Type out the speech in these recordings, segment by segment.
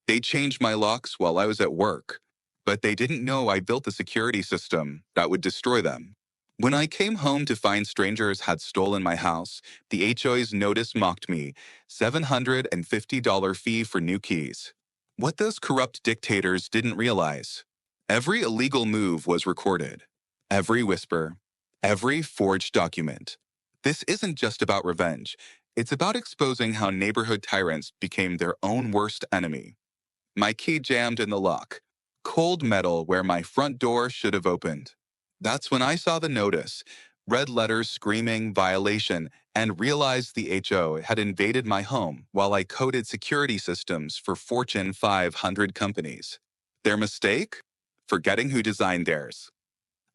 They changed my locks while I was at work, but they didn't know I built a security system that would destroy them. When I came home to find strangers had stolen my house, the HOA's notice mocked me, $750 fee for new keys. What those corrupt dictators didn't realize, every illegal move was recorded. Every whisper, every forged document. This isn't just about revenge. It's about exposing how neighborhood tyrants became their own worst enemy. My key jammed in the lock. Cold metal where my front door should have opened. That's when I saw the notice, red letters screaming violation, and realized the HO had invaded my home while I coded security systems for Fortune 500 companies. Their mistake? Forgetting who designed theirs.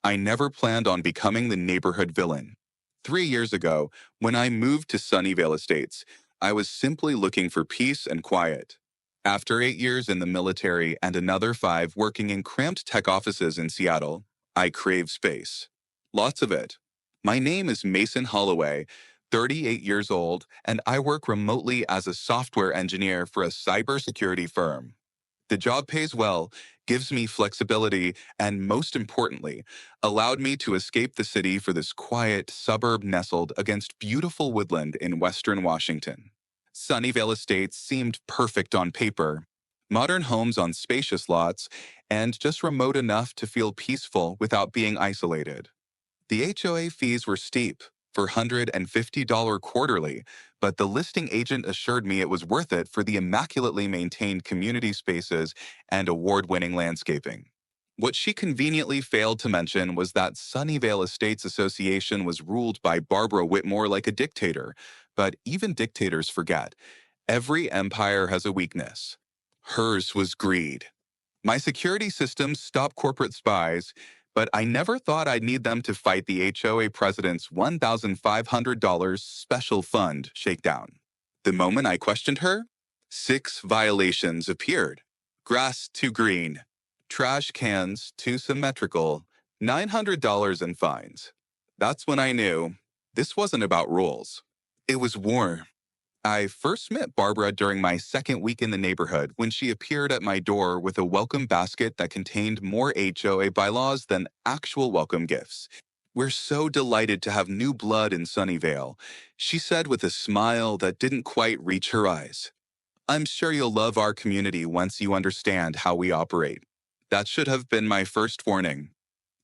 I never planned on becoming the neighborhood villain. 3 years ago, when I moved to Sunnyvale Estates, I was simply looking for peace and quiet. After 8 years in the military and another 5 working in cramped tech offices in Seattle, I crave space. Lots of it. My name is Mason Holloway, 38 years old, and I work remotely as a software engineer for a cybersecurity firm. The job pays well, gives me flexibility, and most importantly, allowed me to escape the city for this quiet suburb nestled against beautiful woodland in western Washington. Sunnyvale Estates seemed perfect on paper. Modern homes on spacious lots, and just remote enough to feel peaceful without being isolated. The HOA fees were steep, for $150 quarterly, but the listing agent assured me it was worth it for the immaculately maintained community spaces and award-winning landscaping. What she conveniently failed to mention was that Sunnyvale Estates Association was ruled by Barbara Whitmore like a dictator, but even dictators forget. Every empire has a weakness. Hers was greed. My security systems stop corporate spies, but I never thought I'd need them to fight the HOA president's $1,500 special fund shakedown. The moment I questioned her, 6 violations appeared. Grass too green, trash cans too symmetrical, $900 in fines. That's when I knew this wasn't about rules. It was war. I first met Barbara during my second week in the neighborhood when she appeared at my door with a welcome basket that contained more HOA bylaws than actual welcome gifts. "We're so delighted to have new blood in Sunnyvale," she said with a smile that didn't quite reach her eyes. "I'm sure you'll love our community once you understand how we operate." That should have been my first warning.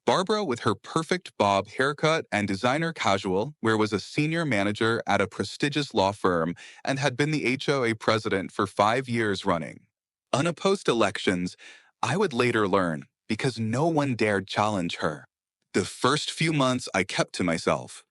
Barbara, with her perfect bob haircut and designer casual, where was a senior manager at a prestigious law firm and had been the HOA president for 5 years running. Unopposed elections, I would later learn, because no one dared challenge her. The first few months I kept to myself.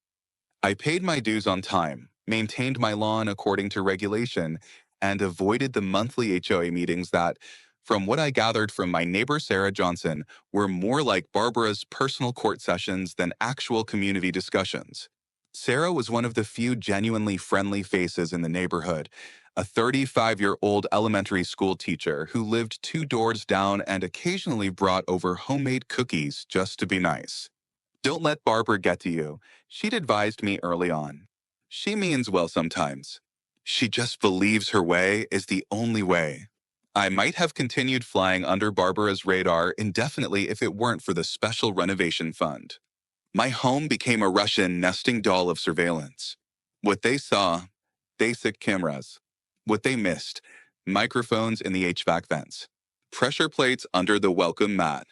I paid my dues on time, maintained my lawn according to regulation, and avoided the monthly HOA meetings that, from what I gathered from my neighbor Sarah Johnson, were more like Barbara's personal court sessions than actual community discussions. Sarah was one of the few genuinely friendly faces in the neighborhood, a 35-year-old elementary school teacher who lived 2 doors down and occasionally brought over homemade cookies just to be nice. "Don't let Barbara get to you," she'd advised me early on. "She means well sometimes. She just believes her way is the only way." I might have continued flying under Barbara's radar indefinitely if it weren't for the special renovation fund. My home became a Russian nesting doll of surveillance. What they saw, basic cameras. What they missed, microphones in the HVAC vents. Pressure plates under the welcome mat.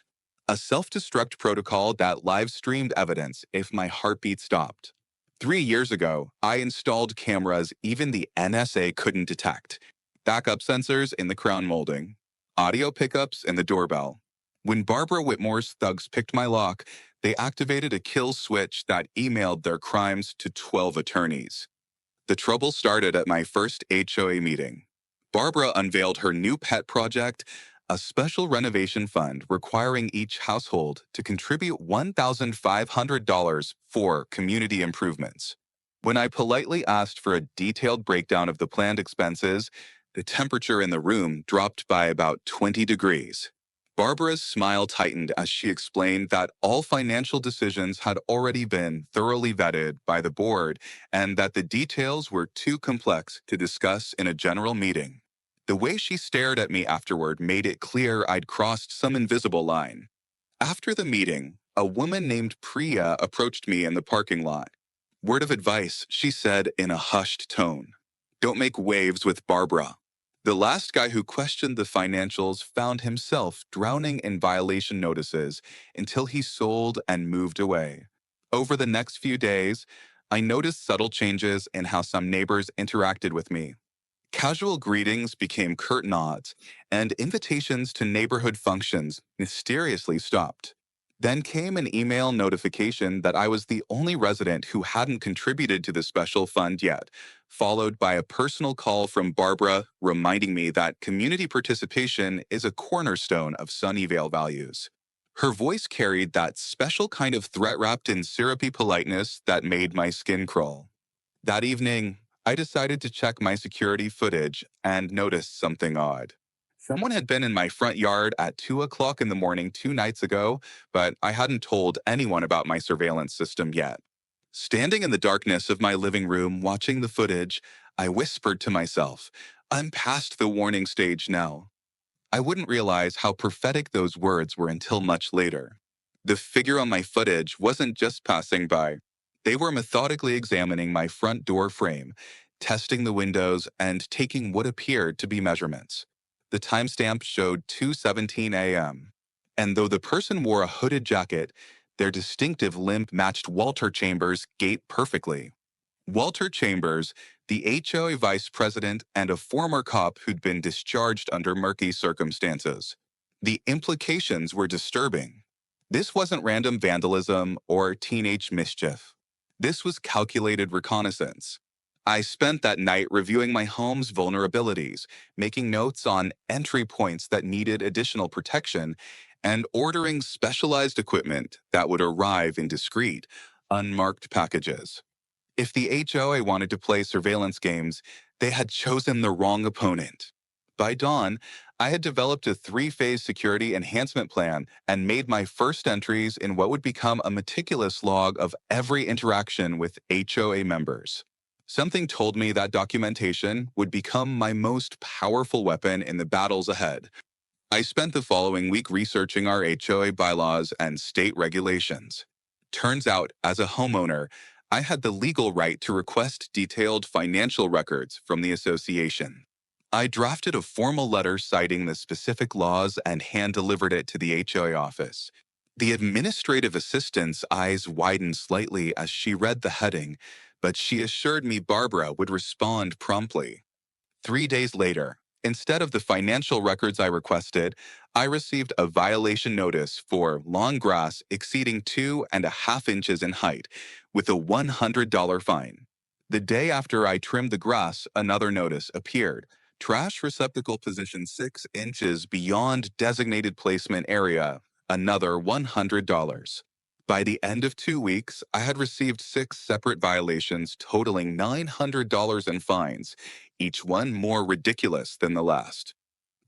A self-destruct protocol that live-streamed evidence if my heartbeat stopped. 3 years ago, I installed cameras even the NSA couldn't detect. Backup sensors in the crown molding. Audio pickups in the doorbell. When Barbara Whitmore's thugs picked my lock, they activated a kill switch that emailed their crimes to 12 attorneys. The trouble started at my first HOA meeting. Barbara unveiled her new pet project, a special renovation fund requiring each household to contribute $1,500 for community improvements. When I politely asked for a detailed breakdown of the planned expenses, the temperature in the room dropped by about 20 degrees. Barbara's smile tightened as she explained that all financial decisions had already been thoroughly vetted by the board and that the details were too complex to discuss in a general meeting. The way she stared at me afterward made it clear I'd crossed some invisible line. After the meeting, a woman named Priya approached me in the parking lot. Word of advice, she said in a hushed tone. Don't make waves with Barbara. The last guy who questioned the financials found himself drowning in violation notices until he sold and moved away. Over the next few days, I noticed subtle changes in how some neighbors interacted with me. Casual greetings became curt nods, and invitations to neighborhood functions mysteriously stopped. Then came an email notification that I was the only resident who hadn't contributed to the special fund yet, followed by a personal call from Barbara reminding me that community participation is a cornerstone of Sunnyvale values. Her voice carried that special kind of threat wrapped in syrupy politeness that made my skin crawl. That evening, I decided to check my security footage and noticed something odd. Someone had been in my front yard at 2 o'clock in the morning 2 nights ago, but I hadn't told anyone about my surveillance system yet. Standing in the darkness of my living room watching the footage, I whispered to myself, I'm past the warning stage now. I wouldn't realize how prophetic those words were until much later. The figure on my footage wasn't just passing by. They were methodically examining my front door frame, testing the windows, and taking what appeared to be measurements. The timestamp showed 2:17 a.m. And though the person wore a hooded jacket, their distinctive limp matched Walter Chambers' gait perfectly. Walter Chambers, the HOA vice president and a former cop who'd been discharged under murky circumstances. The implications were disturbing. This wasn't random vandalism or teenage mischief. This was calculated reconnaissance. I spent that night reviewing my home's vulnerabilities, making notes on entry points that needed additional protection, and ordering specialized equipment that would arrive in discreet, unmarked packages. If the HOA wanted to play surveillance games, they had chosen the wrong opponent. By dawn, I had developed a 3-phase security enhancement plan and made my first entries in what would become a meticulous log of every interaction with HOA members. Something told me that documentation would become my most powerful weapon in the battles ahead. I spent the following week researching our HOA bylaws and state regulations. Turns out, as a homeowner, I had the legal right to request detailed financial records from the association. I drafted a formal letter citing the specific laws and hand-delivered it to the HOA office. The administrative assistant's eyes widened slightly as she read the heading, but she assured me Barbara would respond promptly. 3 days later, instead of the financial records I requested, I received a violation notice for lawn grass exceeding 2.5 inches in height, with a $100 fine. The day after I trimmed the grass, another notice appeared. Trash receptacle position 6 inches beyond designated placement area, another $100. By the end of 2 weeks, I had received 6 separate violations totaling $900 in fines, each one more ridiculous than the last.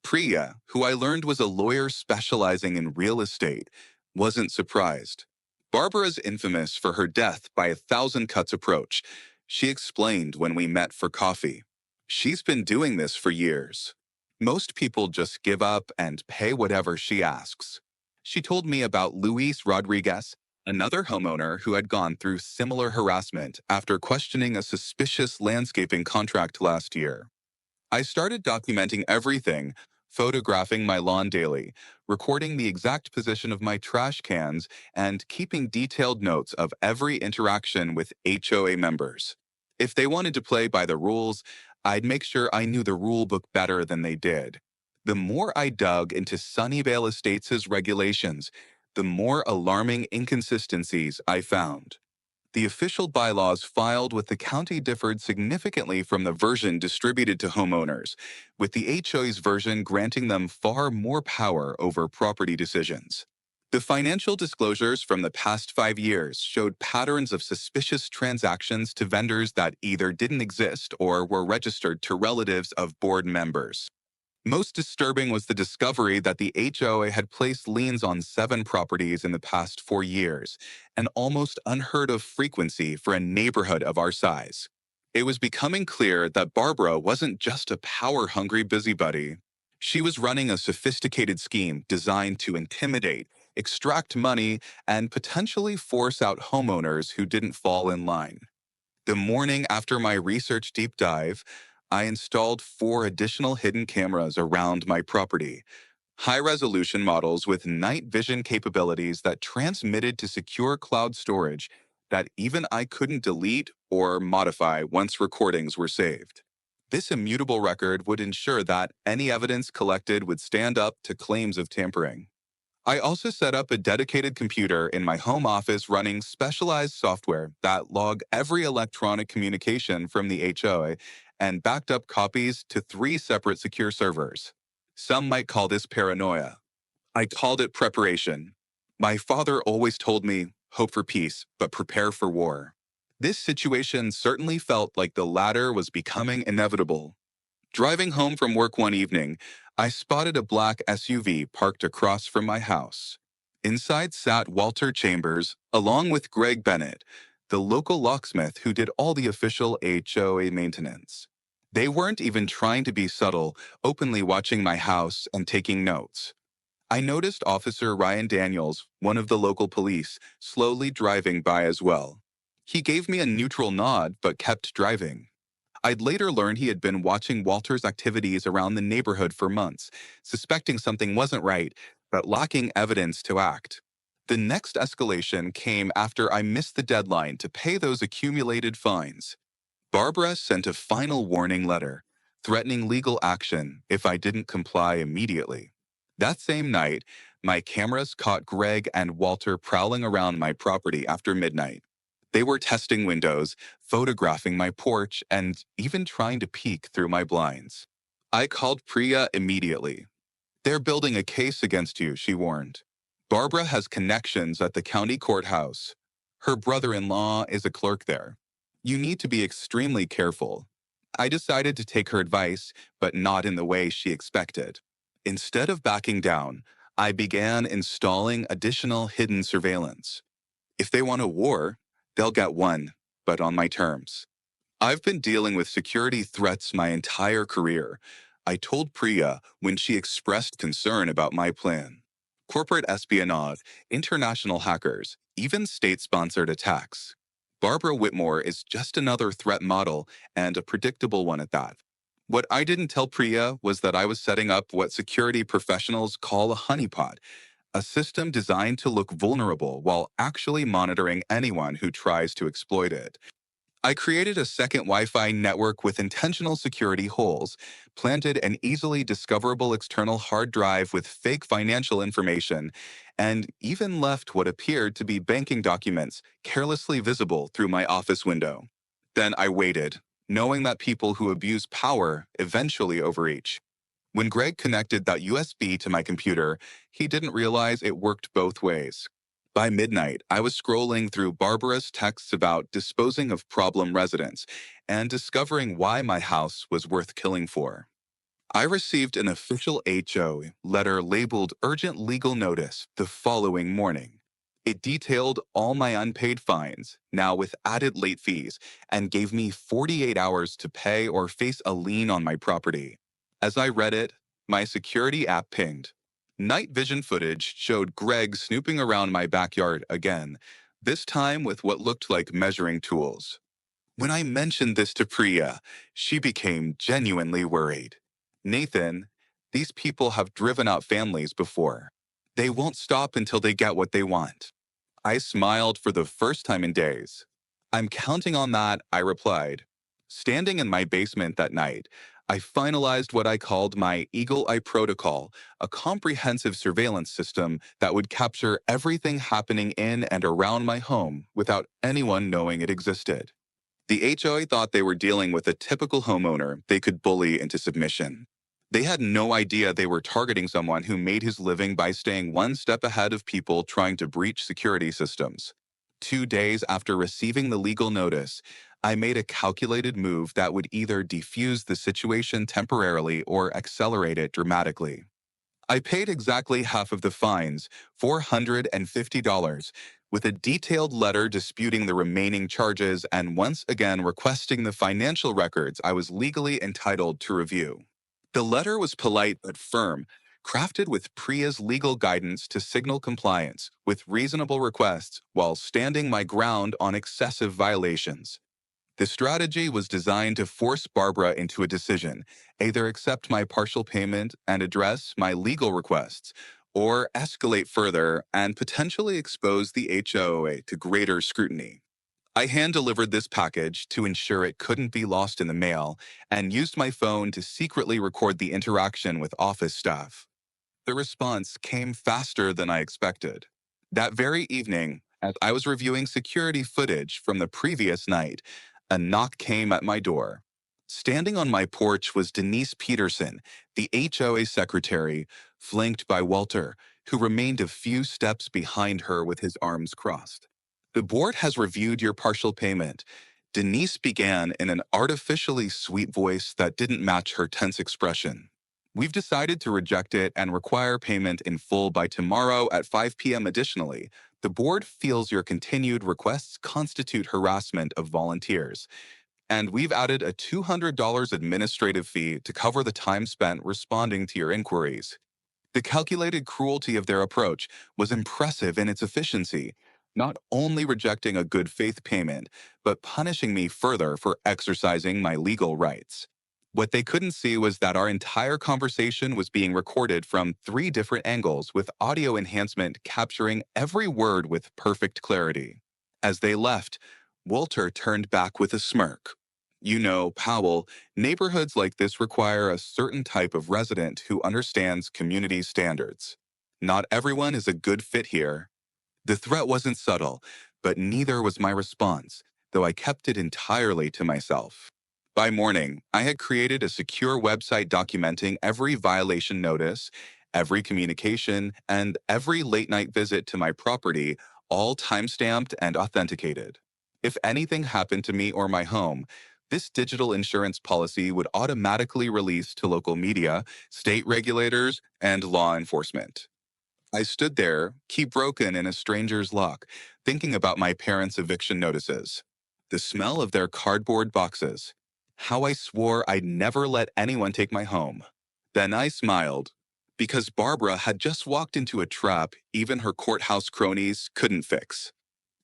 Priya, who I learned was a lawyer specializing in real estate, wasn't surprised. Barbara is infamous for her death by 1,000 cuts approach. She explained when we met for coffee. She's been doing this for years. Most people just give up and pay whatever she asks. She told me about Luis Rodriguez, another homeowner who had gone through similar harassment after questioning a suspicious landscaping contract last year. I started documenting everything, photographing my lawn daily, recording the exact position of my trash cans, and keeping detailed notes of every interaction with HOA members. If they wanted to play by the rules, I'd make sure I knew the rule book better than they did. The more I dug into Sunnyvale Estates' regulations, the more alarming inconsistencies I found. The official bylaws filed with the county differed significantly from the version distributed to homeowners, with the HOA's version granting them far more power over property decisions. The financial disclosures from the past 5 years showed patterns of suspicious transactions to vendors that either didn't exist or were registered to relatives of board members. Most disturbing was the discovery that the HOA had placed liens on 7 properties in the past 4 years, an almost unheard of frequency for a neighborhood of our size. It was becoming clear that Barbara wasn't just a power-hungry busybody. She was running a sophisticated scheme designed to intimidate, extract money, and potentially force out homeowners who didn't fall in line. The morning after my research deep dive, I installed 4 additional hidden cameras around my property, high-resolution models with night vision capabilities that transmitted to secure cloud storage that even I couldn't delete or modify once recordings were saved. This immutable record would ensure that any evidence collected would stand up to claims of tampering. I also set up a dedicated computer in my home office running specialized software that logged every electronic communication from the HOA and backed up copies to 3 separate secure servers. Some might call this paranoia. I called it preparation. My father always told me, hope for peace, but prepare for war. This situation certainly felt like the latter was becoming inevitable. Driving home from work one evening, I spotted a black SUV parked across from my house. Inside sat Walter Chambers, along with Greg Bennett, the local locksmith who did all the official HOA maintenance. They weren't even trying to be subtle, openly watching my house and taking notes. I noticed Officer Ryan Daniels, one of the local police, slowly driving by as well. He gave me a neutral nod but kept driving. I'd later learned he had been watching Walter's activities around the neighborhood for months, suspecting something wasn't right, but lacking evidence to act. The next escalation came after I missed the deadline to pay those accumulated fines. Barbara sent a final warning letter, threatening legal action if I didn't comply immediately. That same night, my cameras caught Greg and Walter prowling around my property after midnight. They were testing windows, photographing my porch, and even trying to peek through my blinds. I called Priya immediately. They're building a case against you, she warned. Barbara has connections at the county courthouse. Her brother-in-law is a clerk there. You need to be extremely careful. I decided to take her advice, but not in the way she expected. Instead of backing down, I began installing additional hidden surveillance. If they want a war, they'll get one, but on my terms. I've been dealing with security threats my entire career, I told Priya when she expressed concern about my plan. Corporate espionage, international hackers, even state-sponsored attacks. Barbara Whitmore is just another threat model, and a predictable one at that. What I didn't tell Priya was that I was setting up what security professionals call a honeypot, a system designed to look vulnerable while actually monitoring anyone who tries to exploit it. I created a second Wi-Fi network with intentional security holes, planted an easily discoverable external hard drive with fake financial information, and even left what appeared to be banking documents carelessly visible through my office window. Then I waited, knowing that people who abuse power eventually overreach. When Greg connected that USB to my computer, he didn't realize it worked both ways. By midnight, I was scrolling through Barbara's texts about disposing of problem residents and discovering why my house was worth killing for. I received an official HO letter labeled Urgent Legal Notice the following morning. It detailed all my unpaid fines, now with added late fees, and gave me 48 hours to pay or face a lien on my property. As I read it, my security app pinged. Night vision footage showed Greg snooping around my backyard again, this time with what looked like measuring tools. When I mentioned this to Priya, she became genuinely worried. Nathan, these people have driven out families before. They won't stop until they get what they want. I smiled for the first time in days. I'm counting on that, I replied. Standing in my basement that night, I finalized what I called my Eagle Eye Protocol, a comprehensive surveillance system that would capture everything happening in and around my home without anyone knowing it existed. The HOA thought they were dealing with a typical homeowner they could bully into submission. They had no idea they were targeting someone who made his living by staying one step ahead of people trying to breach security systems. 2 days after receiving the legal notice, I made a calculated move that would either defuse the situation temporarily or accelerate it dramatically. I paid exactly half of the fines, $450, with a detailed letter disputing the remaining charges and once again requesting the financial records I was legally entitled to review. The letter was polite but firm, crafted with PRIA's legal guidance to signal compliance with reasonable requests while standing my ground on excessive violations. The strategy was designed to force Barbara into a decision, either accept my partial payment and address my legal requests, or escalate further and potentially expose the HOA to greater scrutiny. I hand-delivered this package to ensure it couldn't be lost in the mail and used my phone to secretly record the interaction with office staff. The response came faster than I expected. That very evening, as I was reviewing security footage from the previous night, a knock came at my door. Standing on my porch was Denise Peterson, the HOA secretary, flanked by Walter, who remained a few steps behind her with his arms crossed. The board has reviewed your partial payment. Denise began in an artificially sweet voice that didn't match her tense expression. We've decided to reject it and require payment in full by tomorrow at 5 p.m. Additionally, the board feels your continued requests constitute harassment of volunteers, and we've added a $200 administrative fee to cover the time spent responding to your inquiries. The calculated cruelty of their approach was impressive in its efficiency, not only rejecting a good faith payment, but punishing me further for exercising my legal rights. What they couldn't see was that our entire conversation was being recorded from 3 different angles with audio enhancement capturing every word with perfect clarity. As they left, Walter turned back with a smirk. You know, Powell, neighborhoods like this require a certain type of resident who understands community standards. Not everyone is a good fit here. The threat wasn't subtle, but neither was my response, though I kept it entirely to myself. By morning, I had created a secure website documenting every violation notice, every communication, and every late-night visit to my property, all timestamped and authenticated. If anything happened to me or my home, this digital insurance policy would automatically release to local media, state regulators, and law enforcement. I stood there, key broken in a stranger's lock, thinking about my parents' eviction notices, the smell of their cardboard boxes, how I swore I'd never let anyone take my home. Then I smiled, because Barbara had just walked into a trap even her courthouse cronies couldn't fix.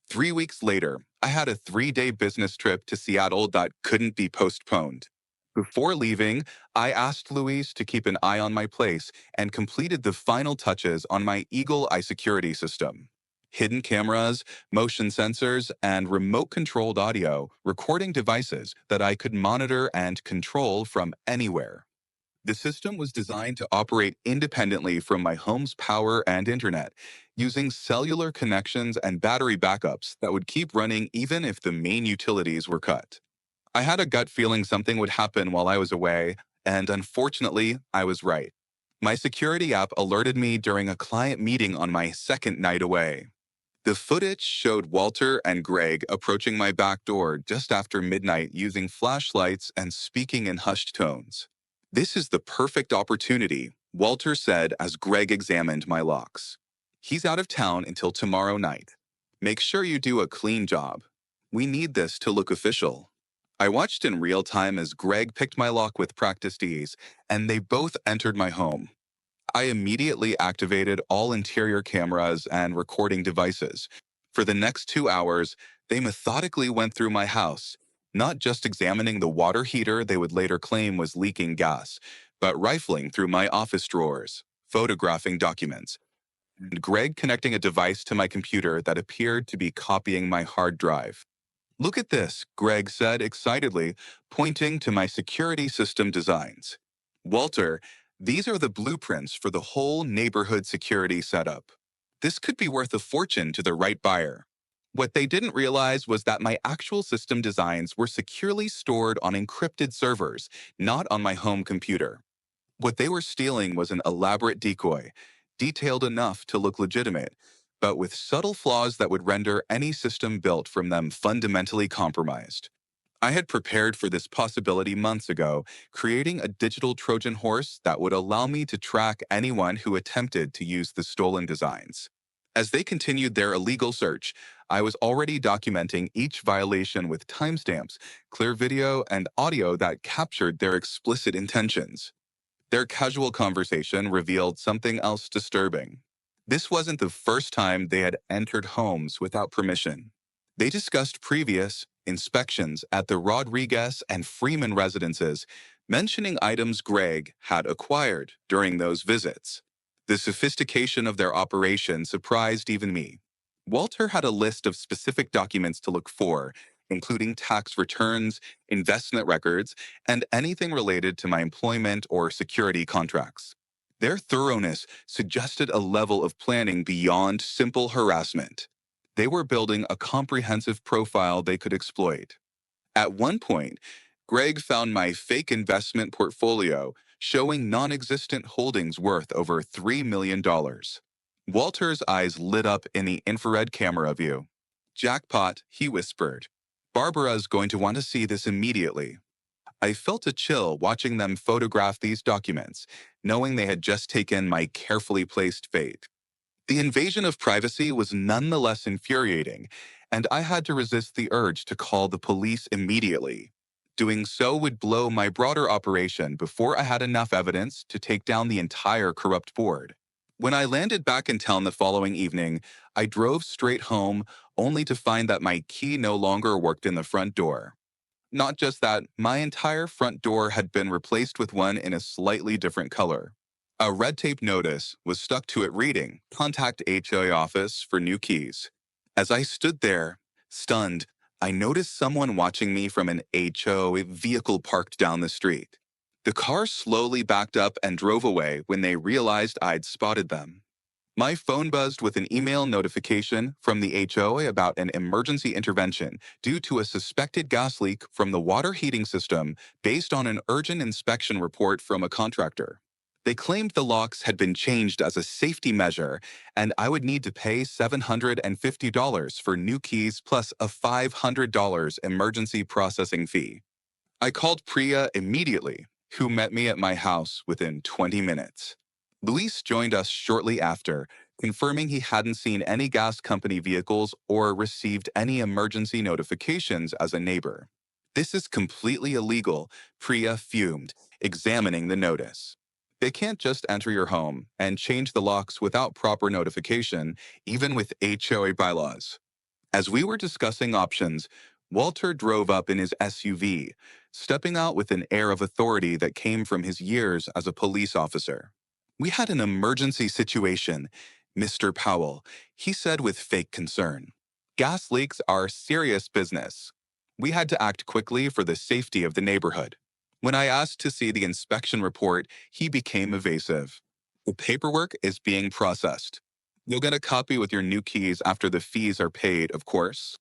3 weeks later, I had a 3-day business trip to Seattle that couldn't be postponed. Before leaving, I asked Louise to keep an eye on my place and completed the final touches on my Eagle Eye security system. Hidden cameras, motion sensors, and remote-controlled audio recording devices that I could monitor and control from anywhere. The system was designed to operate independently from my home's power and internet, using cellular connections and battery backups that would keep running even if the main utilities were cut. I had a gut feeling something would happen while I was away, and unfortunately, I was right. My security app alerted me during a client meeting on my second night away. The footage showed Walter and Greg approaching my back door just after midnight using flashlights and speaking in hushed tones. "This is the perfect opportunity," Walter said as Greg examined my locks. "He's out of town until tomorrow night. Make sure you do a clean job. We need this to look official." I watched in real time as Greg picked my lock with practiced ease, and they both entered my home. I immediately activated all interior cameras and recording devices. For the next 2 hours, they methodically went through my house, not just examining the water heater they would later claim was leaking gas, but rifling through my office drawers, photographing documents, and Greg connecting a device to my computer that appeared to be copying my hard drive. "Look at this," Greg said excitedly, pointing to my security system designs. "Walter, these are the blueprints for the whole neighborhood security setup. This could be worth a fortune to the right buyer." What they didn't realize was that my actual system designs were securely stored on encrypted servers, not on my home computer. What they were stealing was an elaborate decoy, detailed enough to look legitimate, but with subtle flaws that would render any system built from them fundamentally compromised. I had prepared for this possibility months ago, creating a digital Trojan horse that would allow me to track anyone who attempted to use the stolen designs. As they continued their illegal search, I was already documenting each violation with timestamps, clear video, and audio that captured their explicit intentions. Their casual conversation revealed something else disturbing. This wasn't the first time they had entered homes without permission. They discussed previous inspections at the Rodriguez and Freeman residences, mentioning items Greg had acquired during those visits. The sophistication of their operation surprised even me. Walter had a list of specific documents to look for, including tax returns, investment records, and anything related to my employment or security contracts. Their thoroughness suggested a level of planning beyond simple harassment. They were building a comprehensive profile they could exploit. At one point, Greg found my fake investment portfolio showing non-existent holdings worth over $3 million. Walter's eyes lit up in the infrared camera view. Jackpot, he whispered. Barbara's going to want to see this immediately. I felt a chill watching them photograph these documents, knowing they had just taken my carefully placed fate. The invasion of privacy was nonetheless infuriating, and I had to resist the urge to call the police immediately. Doing so would blow my broader operation before I had enough evidence to take down the entire corrupt board. When I landed back in town the following evening, I drove straight home only to find that my key no longer worked in the front door. Not just that, my entire front door had been replaced with one in a slightly different color. A red tape notice was stuck to it reading, "Contact HOA office for new keys." As I stood there, stunned, I noticed someone watching me from an HOA vehicle parked down the street. The car slowly backed up and drove away when they realized I'd spotted them. My phone buzzed with an email notification from the HOA about an emergency intervention due to a suspected gas leak from the water heating system based on an urgent inspection report from a contractor. They claimed the locks had been changed as a safety measure, and I would need to pay $750 for new keys plus a $500 emergency processing fee. I called Priya immediately, who met me at my house within 20 minutes. Luis joined us shortly after, confirming he hadn't seen any gas company vehicles or received any emergency notifications as a neighbor. "This is completely illegal," Priya fumed, examining the notice. "They can't just enter your home and change the locks without proper notification, even with HOA bylaws." As we were discussing options, Walter drove up in his SUV, stepping out with an air of authority that came from his years as a police officer. "We had an emergency situation, Mr. Powell," he said with fake concern. "Gas leaks are serious business. We had to act quickly for the safety of the neighborhood." When I asked to see the inspection report, he became evasive. "The paperwork is being processed. You'll get a copy with your new keys after the fees are paid, of course."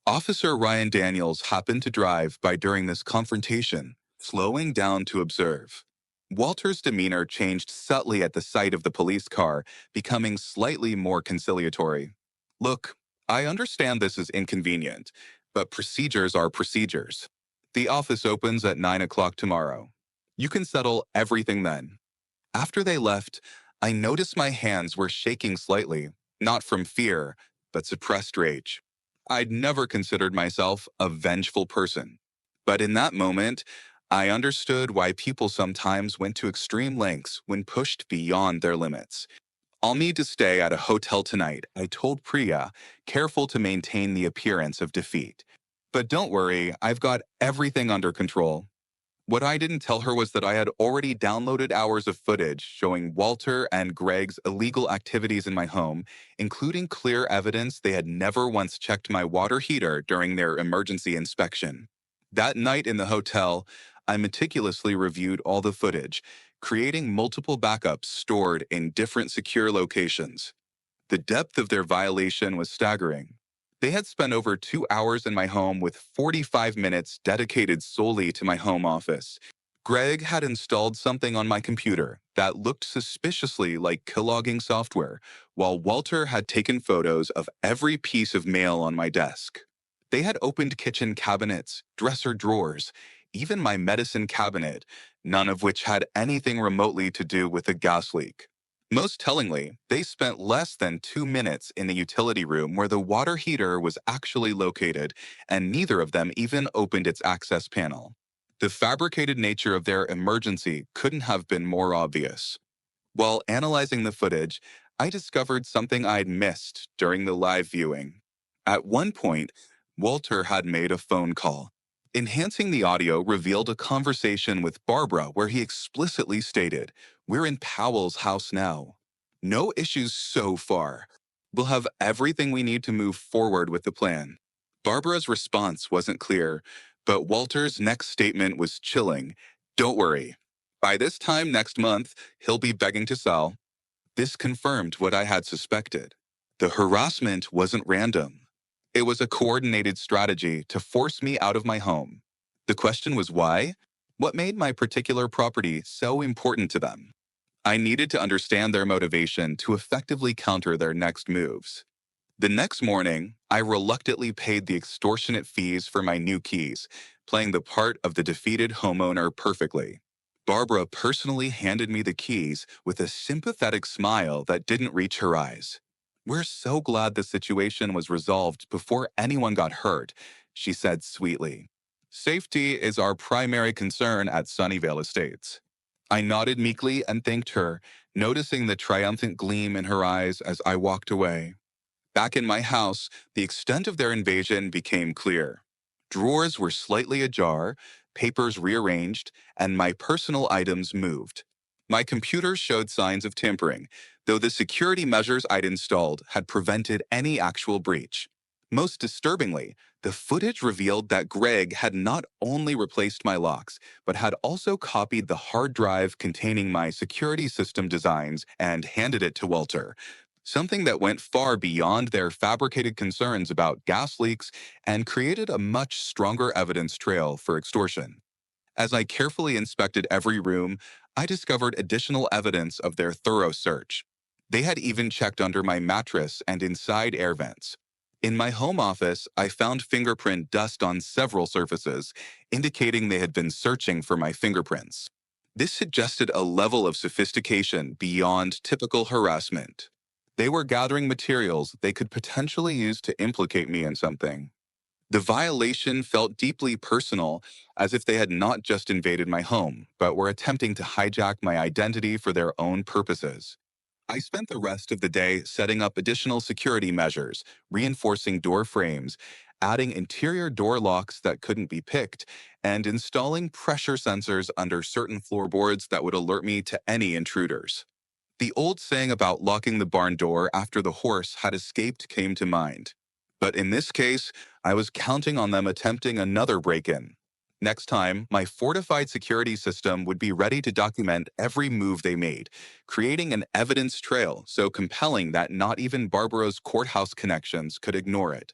Officer Ryan Daniels happened to drive by during this confrontation, slowing down to observe. Walter's demeanor changed subtly at the sight of the police car, becoming slightly more conciliatory. "Look, I understand this is inconvenient, but procedures are procedures. The office opens at 9 o'clock tomorrow. You can settle everything then." After they left, I noticed my hands were shaking slightly, not from fear, but suppressed rage. I'd never considered myself a vengeful person. But in that moment, I understood why people sometimes went to extreme lengths when pushed beyond their limits. "I'll need to stay at a hotel tonight," I told Priya, careful to maintain the appearance of defeat. "But don't worry, I've got everything under control." What I didn't tell her was that I had already downloaded hours of footage showing Walter and Greg's illegal activities in my home, including clear evidence they had never once checked my water heater during their emergency inspection. That night in the hotel, I meticulously reviewed all the footage, creating multiple backups stored in different secure locations. The depth of their violation was staggering. They had spent over 2 hours in my home with 45 minutes dedicated solely to my home office. Greg had installed something on my computer that looked suspiciously like keylogging software, while Walter had taken photos of every piece of mail on my desk. They had opened kitchen cabinets, dresser drawers, even my medicine cabinet, none of which had anything remotely to do with the gas leak. Most tellingly, they spent less than 2 minutes in the utility room where the water heater was actually located, and neither of them even opened its access panel. The fabricated nature of their emergency couldn't have been more obvious. While analyzing the footage, I discovered something I'd missed during the live viewing. At one point, Walter had made a phone call. Enhancing the audio revealed a conversation with Barbara where he explicitly stated, "We're in Powell's house now. No issues so far. We'll have everything we need to move forward with the plan." Barbara's response wasn't clear, but Walter's next statement was chilling. "Don't worry. By this time next month, he'll be begging to sell." This confirmed what I had suspected. The harassment wasn't random. It was a coordinated strategy to force me out of my home. The question was why? What made my particular property so important to them? I needed to understand their motivation to effectively counter their next moves. The next morning, I reluctantly paid the extortionate fees for my new keys, playing the part of the defeated homeowner perfectly. Barbara personally handed me the keys with a sympathetic smile that didn't reach her eyes. "We're so glad the situation was resolved before anyone got hurt," she said sweetly. "Safety is our primary concern at Sunnyvale Estates." I nodded meekly and thanked her, noticing the triumphant gleam in her eyes as I walked away. Back in my house, the extent of their invasion became clear. Drawers were slightly ajar, papers rearranged, and my personal items moved. My computer showed signs of tampering, though the security measures I'd installed had prevented any actual breach. Most disturbingly, the footage revealed that Greg had not only replaced my locks, but had also copied the hard drive containing my security system designs and handed it to Walter, something that went far beyond their fabricated concerns about gas leaks and created a much stronger evidence trail for extortion. As I carefully inspected every room, I discovered additional evidence of their thorough search. They had even checked under my mattress and inside air vents. In my home office, I found fingerprint dust on several surfaces, indicating they had been searching for my fingerprints. This suggested a level of sophistication beyond typical harassment. They were gathering materials they could potentially use to implicate me in something. The violation felt deeply personal, as if they had not just invaded my home, but were attempting to hijack my identity for their own purposes. I spent the rest of the day setting up additional security measures, reinforcing door frames, adding interior door locks that couldn't be picked, and installing pressure sensors under certain floorboards that would alert me to any intruders. The old saying about locking the barn door after the horse had escaped came to mind. But in this case, I was counting on them attempting another break-in. Next time, my fortified security system would be ready to document every move they made, creating an evidence trail so compelling that not even Barbara's courthouse connections could ignore it.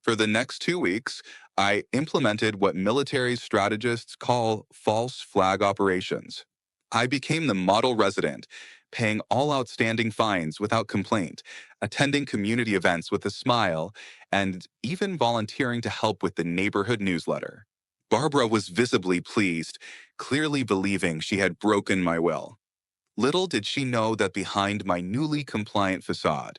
For the next 2 weeks, I implemented what military strategists call false flag operations. I became the model resident, paying all outstanding fines without complaint, attending community events with a smile, and even volunteering to help with the neighborhood newsletter. Barbara was visibly pleased, clearly believing she had broken my will. Little did she know that behind my newly compliant facade,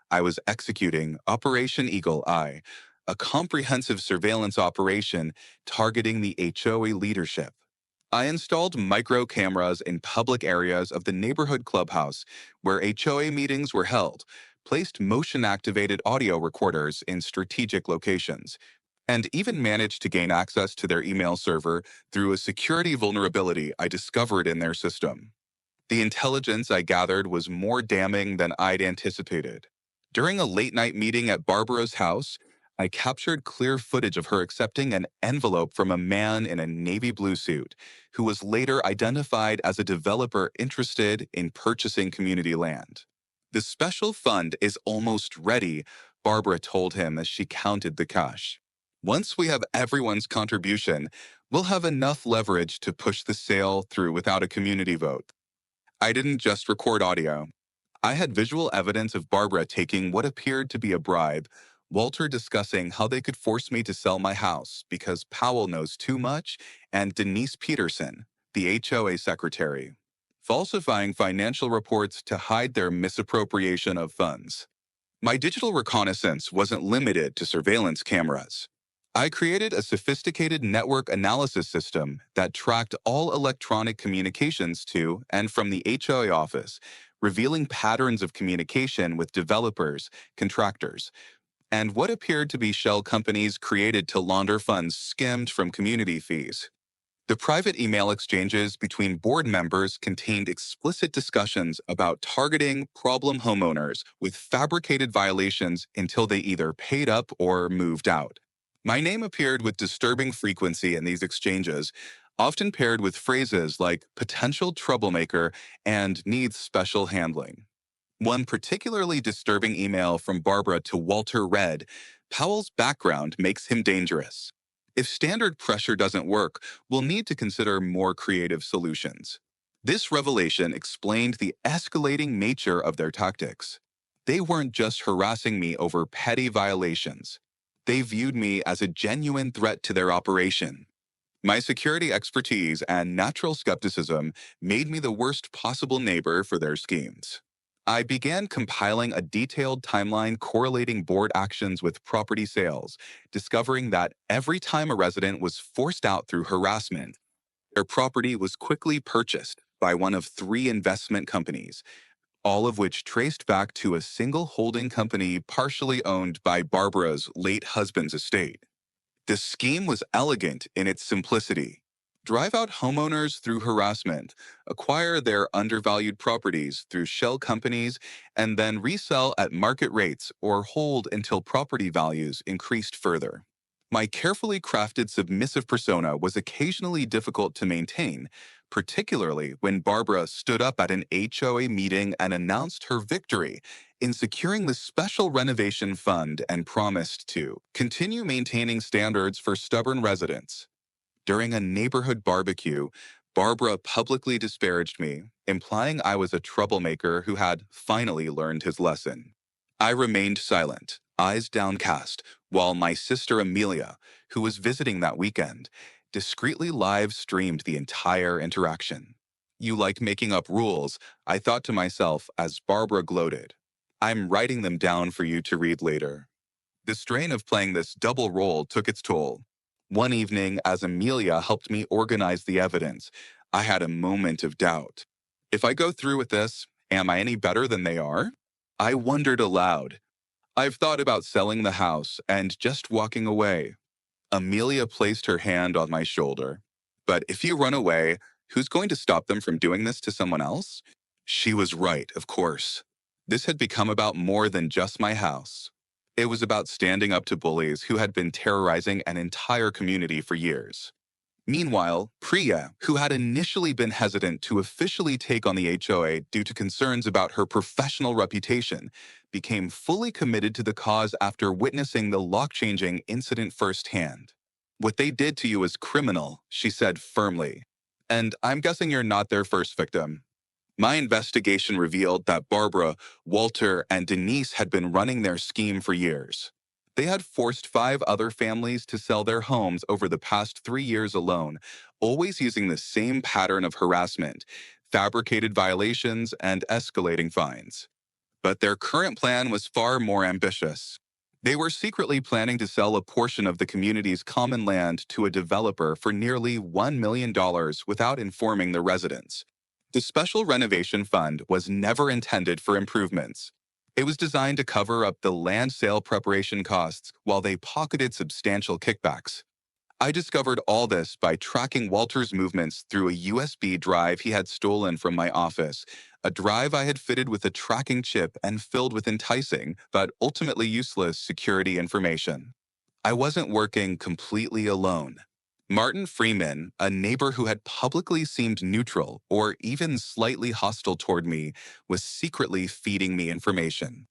I was executing Operation Eagle Eye, a comprehensive surveillance operation targeting the HOA leadership. I installed micro cameras in public areas of the neighborhood clubhouse where HOA meetings were held, placed motion-activated audio recorders in strategic locations, and even managed to gain access to their email server through a security vulnerability I discovered in their system. The intelligence I gathered was more damning than I'd anticipated. During a late-night meeting at Barbara's house, I captured clear footage of her accepting an envelope from a man in a navy blue suit, who was later identified as a developer interested in purchasing community land. "The special fund is almost ready," Barbara told him as she counted the cash. "Once we have everyone's contribution, we'll have enough leverage to push the sale through without a community vote." I didn't just record audio. I had visual evidence of Barbara taking what appeared to be a bribe, Walter discussing how they could force me to sell my house because Powell knows too much, and Denise Peterson, the HOA secretary. falsifying financial reports to hide their misappropriation of funds. My digital reconnaissance wasn't limited to surveillance cameras. I created a sophisticated network analysis system that tracked all electronic communications to and from the HOA office, revealing patterns of communication with developers, contractors, and what appeared to be shell companies created to launder funds skimmed from community fees. The private email exchanges between board members contained explicit discussions about targeting problem homeowners with fabricated violations until they either paid up or moved out. My name appeared with disturbing frequency in these exchanges, often paired with phrases like potential troublemaker and needs special handling. One particularly disturbing email from Barbara to Walter read, Powell's background makes him dangerous. If standard pressure doesn't work, we'll need to consider more creative solutions. This revelation explained the escalating nature of their tactics. They weren't just harassing me over petty violations. They viewed me as a genuine threat to their operation. My security expertise and natural skepticism made me the worst possible neighbor for their schemes. I began compiling a detailed timeline correlating board actions with property sales, discovering that every time a resident was forced out through harassment, their property was quickly purchased by one of three investment companies, all of which traced back to a single holding company partially owned by Barbara's late husband's estate. The scheme was elegant in its simplicity. Drive out homeowners through harassment, acquire their undervalued properties through shell companies, and then resell at market rates or hold until property values increased further. My carefully crafted submissive persona was occasionally difficult to maintain, particularly when Barbara stood up at an HOA meeting and announced her victory in securing the special renovation fund and promised to continue maintaining standards for stubborn residents. During a neighborhood barbecue, Barbara publicly disparaged me, implying I was a troublemaker who had finally learned his lesson. I remained silent, eyes downcast, while my sister Amelia, who was visiting that weekend, discreetly live streamed the entire interaction. You like making up rules, I thought to myself as Barbara gloated. I'm writing them down for you to read later. The strain of playing this double role took its toll. One evening, as Amelia helped me organize the evidence, I had a moment of doubt. If I go through with this, am I any better than they are? I wondered aloud. I've thought about selling the house and just walking away. Amelia placed her hand on my shoulder. But if you run away, who's going to stop them from doing this to someone else? She was right, of course. This had become about more than just my house. It was about standing up to bullies who had been terrorizing an entire community for years. Meanwhile, Priya, who had initially been hesitant to officially take on the HOA due to concerns about her professional reputation, became fully committed to the cause after witnessing the lock-changing incident firsthand. What they did to you is criminal, she said firmly. And I'm guessing you're not their first victim. My investigation revealed that Barbara, Walter, and Denise had been running their scheme for years. They had forced 5 other families to sell their homes over the past 3 years alone, always using the same pattern of harassment, fabricated violations, and escalating fines. But their current plan was far more ambitious. They were secretly planning to sell a portion of the community's common land to a developer for nearly $1 million without informing the residents. The Special Renovation Fund was never intended for improvements. It was designed to cover up the land sale preparation costs while they pocketed substantial kickbacks. I discovered all this by tracking Walter's movements through a USB drive he had stolen from my office, a drive I had fitted with a tracking chip and filled with enticing, but ultimately useless security information. I wasn't working completely alone. Martin Freeman, a neighbor who had publicly seemed neutral or even slightly hostile toward me, was secretly feeding me information.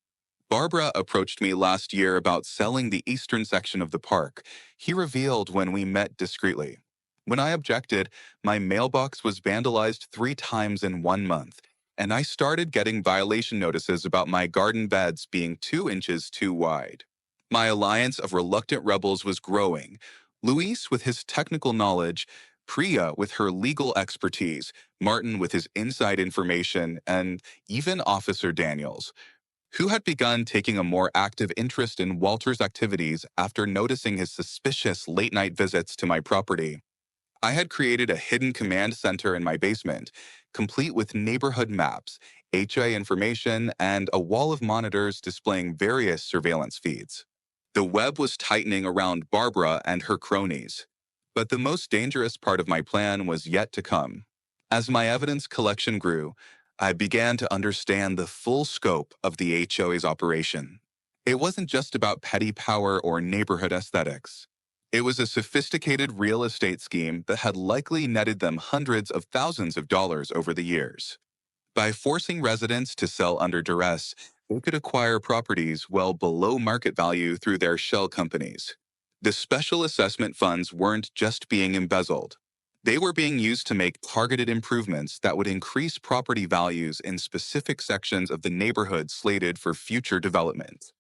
Barbara approached me last year about selling the eastern section of the park, he revealed when we met discreetly. When I objected, my mailbox was vandalized 3 times in 1 month, and I started getting violation notices about my garden beds being 2 inches too wide. My alliance of reluctant rebels was growing. Luis with his technical knowledge, Priya with her legal expertise, Martin with his inside information, and even Officer Daniels, who had begun taking a more active interest in Walter's activities after noticing his suspicious late-night visits to my property. I had created a hidden command center in my basement, complete with neighborhood maps, HOA information, and a wall of monitors displaying various surveillance feeds. The web was tightening around Barbara and her cronies. But the most dangerous part of my plan was yet to come. As my evidence collection grew, I began to understand the full scope of the HOA's operation. It wasn't just about petty power or neighborhood aesthetics. It was a sophisticated real estate scheme that had likely netted them hundreds of thousands of dollars over the years. By forcing residents to sell under duress, they could acquire properties well below market value through their shell companies. The special assessment funds weren't just being embezzled. They were being used to make targeted improvements that would increase property values in specific sections of the neighborhood slated for future development.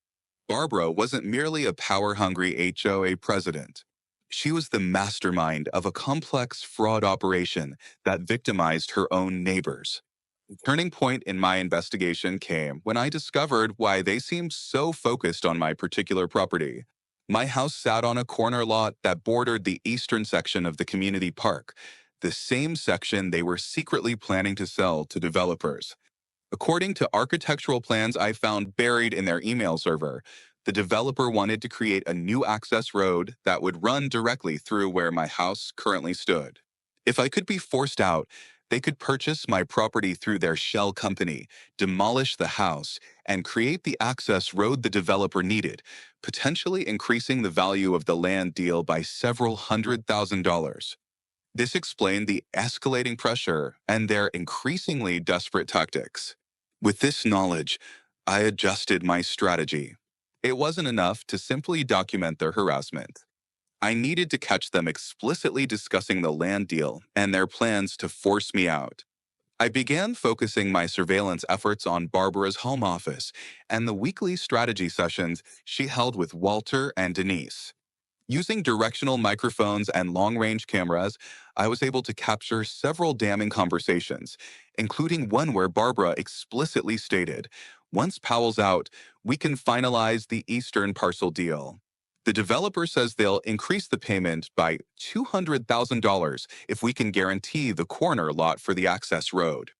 Barbara wasn't merely a power-hungry HOA president. She was the mastermind of a complex fraud operation that victimized her own neighbors. The turning point in my investigation came when I discovered why they seemed so focused on my particular property. My house sat on a corner lot that bordered the eastern section of the community park, the same section they were secretly planning to sell to developers. According to architectural plans I found buried in their email server, the developer wanted to create a new access road that would run directly through where my house currently stood. If I could be forced out, they could purchase my property through their shell company, demolish the house, and create the access road the developer needed, potentially increasing the value of the land deal by several $100,000. This explained the escalating pressure and their increasingly desperate tactics. With this knowledge, I adjusted my strategy. It wasn't enough to simply document their harassment. I needed to catch them explicitly discussing the land deal and their plans to force me out. I began focusing my surveillance efforts on Barbara's home office and the weekly strategy sessions she held with Walter and Denise. Using directional microphones and long-range cameras, I was able to capture several damning conversations, including one where Barbara explicitly stated, "Once Powell's out, we can finalize the Eastern parcel deal. The developer says they'll increase the payment by $200,000 if we can guarantee the corner lot for the access road."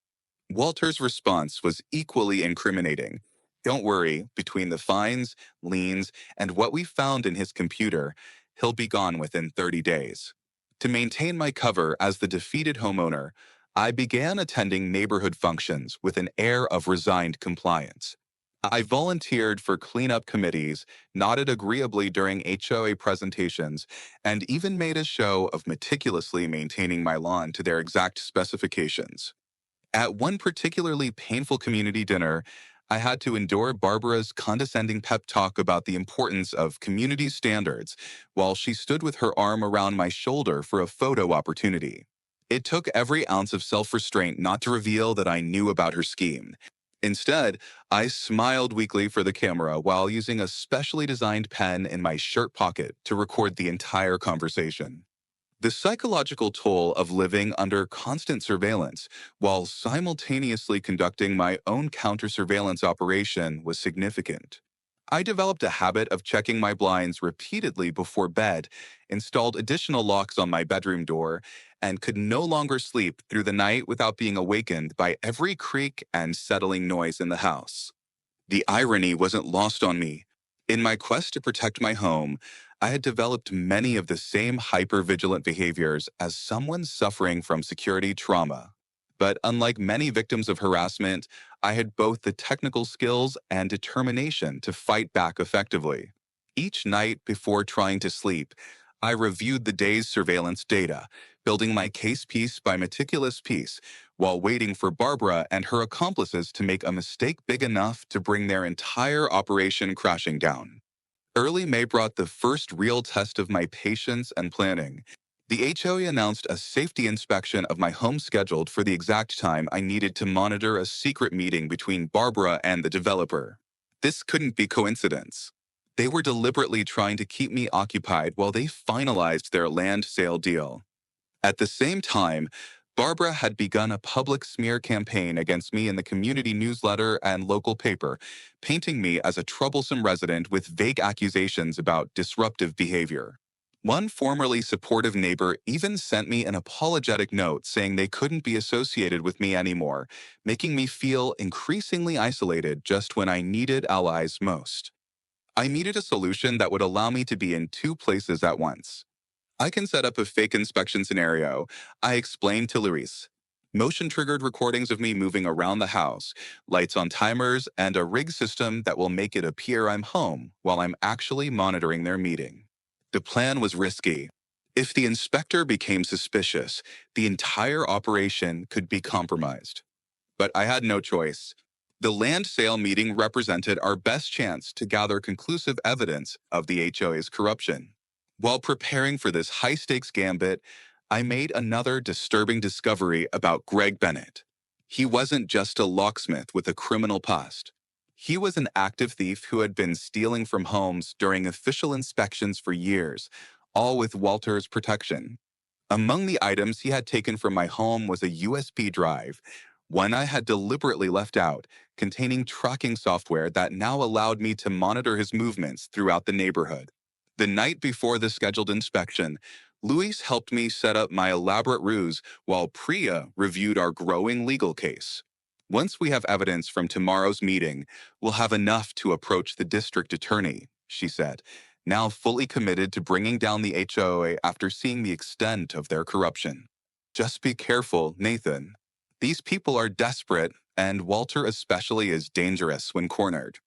Walter's response was equally incriminating. "Don't worry, between the fines, liens, and what we found in his computer, he'll be gone within 30 days. To maintain my cover as the defeated homeowner, I began attending neighborhood functions with an air of resigned compliance. I volunteered for cleanup committees, nodded agreeably during HOA presentations, and even made a show of meticulously maintaining my lawn to their exact specifications. At one particularly painful community dinner, I had to endure Barbara's condescending pep talk about the importance of community standards while she stood with her arm around my shoulder for a photo opportunity. It took every ounce of self-restraint not to reveal that I knew about her scheme. Instead, I smiled weakly for the camera while using a specially designed pen in my shirt pocket to record the entire conversation. The psychological toll of living under constant surveillance while simultaneously conducting my own counter-surveillance operation was significant. I developed a habit of checking my blinds repeatedly before bed, installed additional locks on my bedroom door, and could no longer sleep through the night without being awakened by every creak and settling noise in the house. The irony wasn't lost on me. In my quest to protect my home, I had developed many of the same hyper-vigilant behaviors as someone suffering from security trauma. But unlike many victims of harassment, I had both the technical skills and determination to fight back effectively. Each night before trying to sleep, I reviewed the day's surveillance data, building my case piece by meticulous piece, while waiting for Barbara and her accomplices to make a mistake big enough to bring their entire operation crashing down. Early May brought the first real test of my patience and planning. The HOA announced a safety inspection of my home scheduled for the exact time I needed to monitor a secret meeting between Barbara and the developer. This couldn't be coincidence. They were deliberately trying to keep me occupied while they finalized their land sale deal. At the same time, Barbara had begun a public smear campaign against me in the community newsletter and local paper, painting me as a troublesome resident with vague accusations about disruptive behavior. One formerly supportive neighbor even sent me an apologetic note saying they couldn't be associated with me anymore, making me feel increasingly isolated just when I needed allies most. I needed a solution that would allow me to be in two places at once. I can set up a fake inspection scenario, I explained to Luis. Motion-triggered recordings of me moving around the house, lights on timers, and a rig system that will make it appear I'm home while I'm actually monitoring their meeting. The plan was risky. If the inspector became suspicious, the entire operation could be compromised. But I had no choice. The land sale meeting represented our best chance to gather conclusive evidence of the HOA's corruption. While preparing for this high-stakes gambit, I made another disturbing discovery about Greg Bennett. He wasn't just a locksmith with a criminal past. He was an active thief who had been stealing from homes during official inspections for years, all with Walter's protection. Among the items he had taken from my home was a USB drive, one I had deliberately left out, containing tracking software that now allowed me to monitor his movements throughout the neighborhood. The night before the scheduled inspection, Luis helped me set up my elaborate ruse while Priya reviewed our growing legal case. Once we have evidence from tomorrow's meeting, we'll have enough to approach the district attorney, she said, now fully committed to bringing down the HOA after seeing the extent of their corruption. Just be careful, Nathan. These people are desperate, and Walter especially is dangerous when cornered.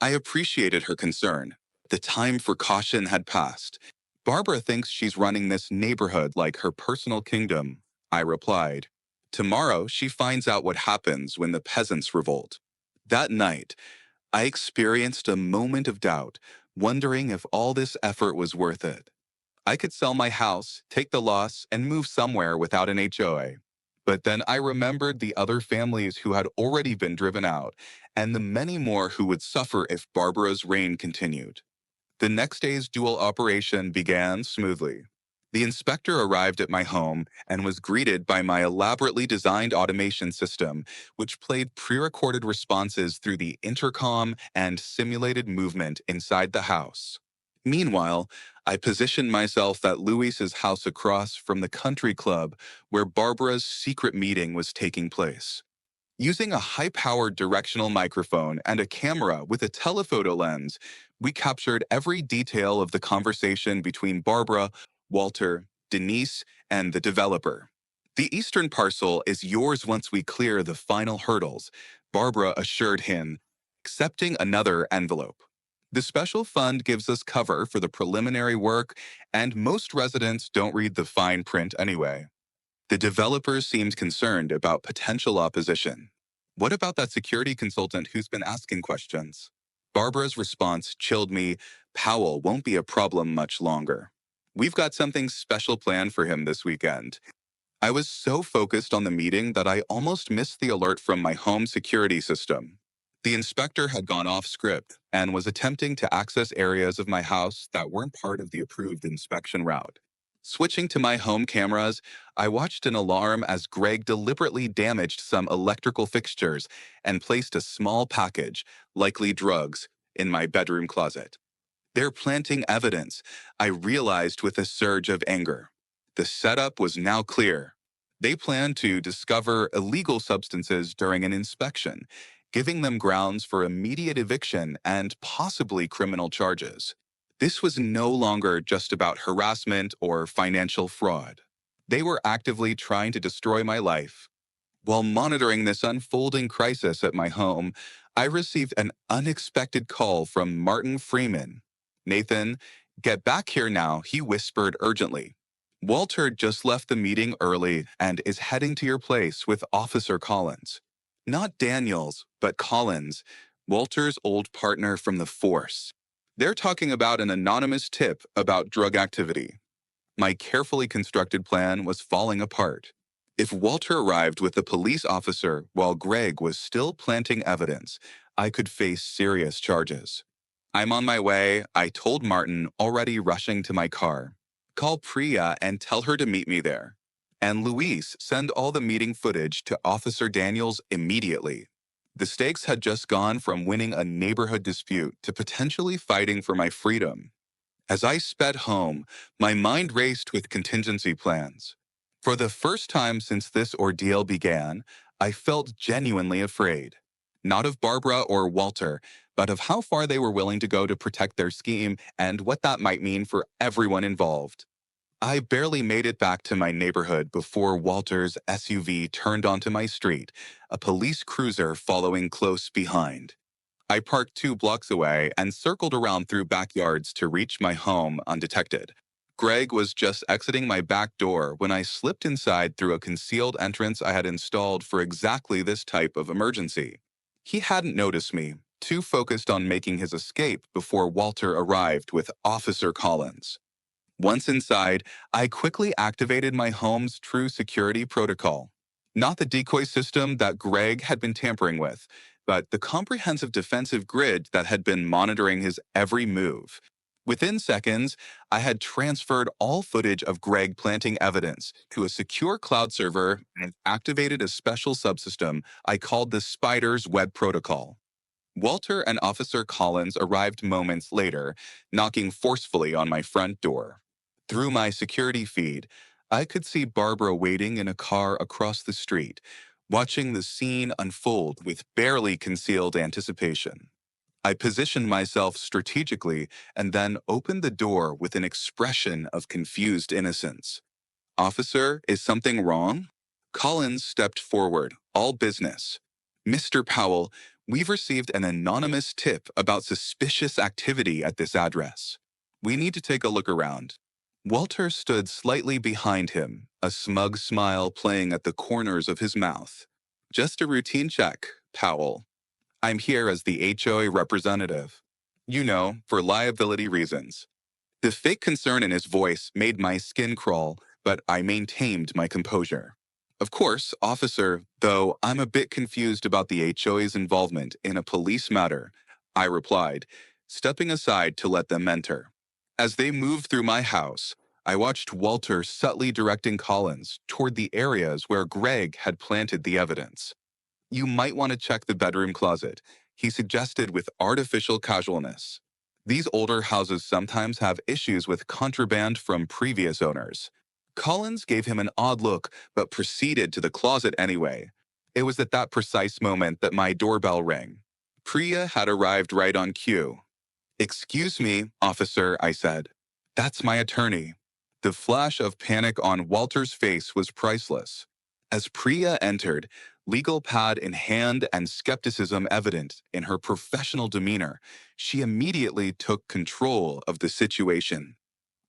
I appreciated her concern. The time for caution had passed. Barbara thinks she's running this neighborhood like her personal kingdom, I replied. Tomorrow, she finds out what happens when the peasants revolt. That night, I experienced a moment of doubt, wondering if all this effort was worth it. I could sell my house, take the loss, and move somewhere without an HOA. But then I remembered the other families who had already been driven out, and the many more who would suffer if Barbara's reign continued. The next day's dual operation began smoothly. The inspector arrived at my home and was greeted by my elaborately designed automation system, which played pre-recorded responses through the intercom and simulated movement inside the house. Meanwhile, I positioned myself at Luis's house across from the country club where Barbara's secret meeting was taking place. Using a high-powered directional microphone and a camera with a telephoto lens, we captured every detail of the conversation between Barbara, Walter, Denise, and the developer. The eastern parcel is yours once we clear the final hurdles, Barbara assured him, accepting another envelope. The special fund gives us cover for the preliminary work, and most residents don't read the fine print anyway. The developers seemed concerned about potential opposition. What about that security consultant who's been asking questions? Barbara's response chilled me. Powell won't be a problem much longer. We've got something special planned for him this weekend. I was so focused on the meeting that I almost missed the alert from my home security system. The inspector had gone off script and was attempting to access areas of my house that weren't part of the approved inspection route. Switching to my home cameras, I watched an alarm as Greg deliberately damaged some electrical fixtures and placed a small package, likely drugs, in my bedroom closet. They're planting evidence, I realized with a surge of anger. The setup was now clear. They planned to discover illegal substances during an inspection, giving them grounds for immediate eviction and possibly criminal charges. This was no longer just about harassment or financial fraud. They were actively trying to destroy my life. While monitoring this unfolding crisis at my home, I received an unexpected call from Martin Freeman. Nathan, get back here now, he whispered urgently. Walter just left the meeting early and is heading to your place with Officer Collins. Not Daniels, but Collins, Walter's old partner from the force. They're talking about an anonymous tip about drug activity. My carefully constructed plan was falling apart. If Walter arrived with a police officer while Greg was still planting evidence, I could face serious charges. I'm on my way, I told Martin, already rushing to my car. Call Priya and tell her to meet me there. And Luis, send all the meeting footage to Officer Daniels immediately. The stakes had just gone from winning a neighborhood dispute to potentially fighting for my freedom. As I sped home, my mind raced with contingency plans. For the first time since this ordeal began, I felt genuinely afraid. Not of Barbara or Walter, but of how far they were willing to go to protect their scheme and what that might mean for everyone involved. I barely made it back to my neighborhood before Walter's SUV turned onto my street, a police cruiser following close behind. I parked 2 blocks away and circled around through backyards to reach my home undetected. Greg was just exiting my back door when I slipped inside through a concealed entrance I had installed for exactly this type of emergency. He hadn't noticed me, too focused on making his escape before Walter arrived with Officer Collins. Once inside, I quickly activated my home's true security protocol. Not the decoy system that Greg had been tampering with, but the comprehensive defensive grid that had been monitoring his every move. Within seconds, I had transferred all footage of Greg planting evidence to a secure cloud server and activated a special subsystem I called the Spider's Web Protocol. Walter and Officer Collins arrived moments later, knocking forcefully on my front door. Through my security feed, I could see Barbara waiting in a car across the street, watching the scene unfold with barely concealed anticipation. I positioned myself strategically and then opened the door with an expression of confused innocence. Officer, is something wrong? Collins stepped forward, all business. Mr. Powell, we've received an anonymous tip about suspicious activity at this address. We need to take a look around. Walter stood slightly behind him, a smug smile playing at the corners of his mouth. Just a routine check, Powell. I'm here as the HOA representative. You know, for liability reasons. The fake concern in his voice made my skin crawl, but I maintained my composure. Of course, officer, though I'm a bit confused about the HOA's involvement in a police matter, I replied, stepping aside to let them enter. As they moved through my house, I watched Walter subtly directing Collins toward the areas where Greg had planted the evidence. You might want to check the bedroom closet, he suggested with artificial casualness. These older houses sometimes have issues with contraband from previous owners. Collins gave him an odd look, but proceeded to the closet anyway. It was at that precise moment that my doorbell rang. Priya had arrived right on cue. Excuse me, officer, I said. That's my attorney. The flash of panic on Walter's face was priceless. As Priya entered, legal pad in hand and skepticism evident in her professional demeanor, she immediately took control of the situation.